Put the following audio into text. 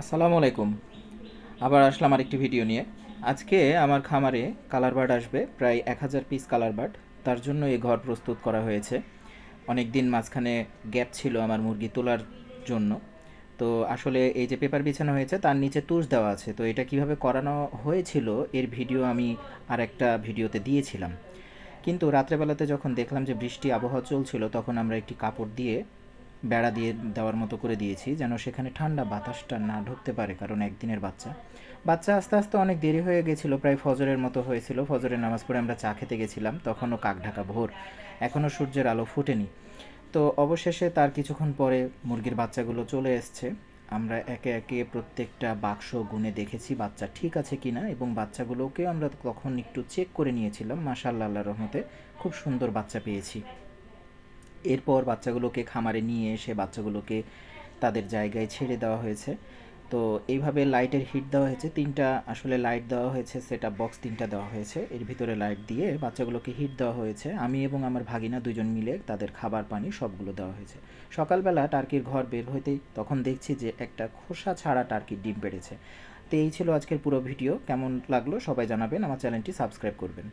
আসসালামু আলাইকুম। আবার আসলাম আরেকটি ভিডিও নিয়ে। আজকে আমার খামারে কালার বার্ড আসবে প্রায় 1000 পিস কালার বার্ড। তার জন্য এই ঘর প্রস্তুত করা হয়েছে। অনেক দিন মাঝখানে গ্যাপ ছিল আমার মুরগি তোলার জন্য। তো আসলে এই যে পেপার বিছানো হয়েছে তার নিচে তুষ দেওয়া আছে, তো এটা কিভাবে করানো হয়েছিল এর ভিডিও আমি আর একটা ভিডিওতে দিয়েছিলাম। কিন্তু রাত্রেবেলাতে যখন দেখলাম যে বৃষ্টি আবহাওয়া চলছিল, তখন আমরা একটি কাপড় দিয়ে বেড়া দিয়ে দেওয়ার মতো করে দিয়েছি, যেন সেখানে ঠান্ডা বাতাসটা না ঢুকতে পারে, কারণ একদিনের বাচ্চা। বাচ্চা আস্তে আস্তে অনেক দেরি হয়ে গেছিলো, প্রায় ফজরের মতো হয়েছিল। ফজরের নামাজ পড়ে আমরা চা খেতে গেছিলাম, তখনও কাক ঢাকা ভোর, এখনও সূর্যের আলো ফোটেনি। তো অবশেষে তার কিছুক্ষণ পরে মুরগির বাচ্চাগুলো চলে এসছে। আমরা একে একে প্রত্যেকটা বাক্স গুনে দেখেছি বাচ্চা ঠিক আছে কিনা, এবং বাচ্চাগুলোকে আমরা তখন একটু চেক করে নিয়েছিলাম। মাশাআল্লাহ, আল্লাহর রহমতে খুব সুন্দর বাচ্চা পেয়েছি। এরপর বাচ্চাগুলোকে খামারে নিয়ে এসে বাচ্চাগুলোকে তাদের জায়গায় ছেড়ে দেওয়া হয়েছে। তো এইভাবে লাইটের হিট দেওয়া হয়েছে তিনটা, আসলে লাইট দেওয়া হয়েছে, সেট আপ বক্স তিনটা দেওয়া হয়েছে, এর ভিতরে লাইট দিয়ে বাচ্চাগুলোকে হিট দেওয়া হয়েছে। আমি এবং আমার ভাগিনা দুজন মিলে তাদের খাবার পানি সবগুলো দেওয়া হয়েছে। সকালবেলা টার্কির ঘর বের হইতেই তখন দেখছি যে একটা খোসা ছাড়া টার্কির ডিম পেড়েছে। তো এই ছিল আজকের পুরো ভিডিও। কেমন লাগলো সবাই জানাবেন, আমার চ্যানেলটি সাবস্ক্রাইব করবেন।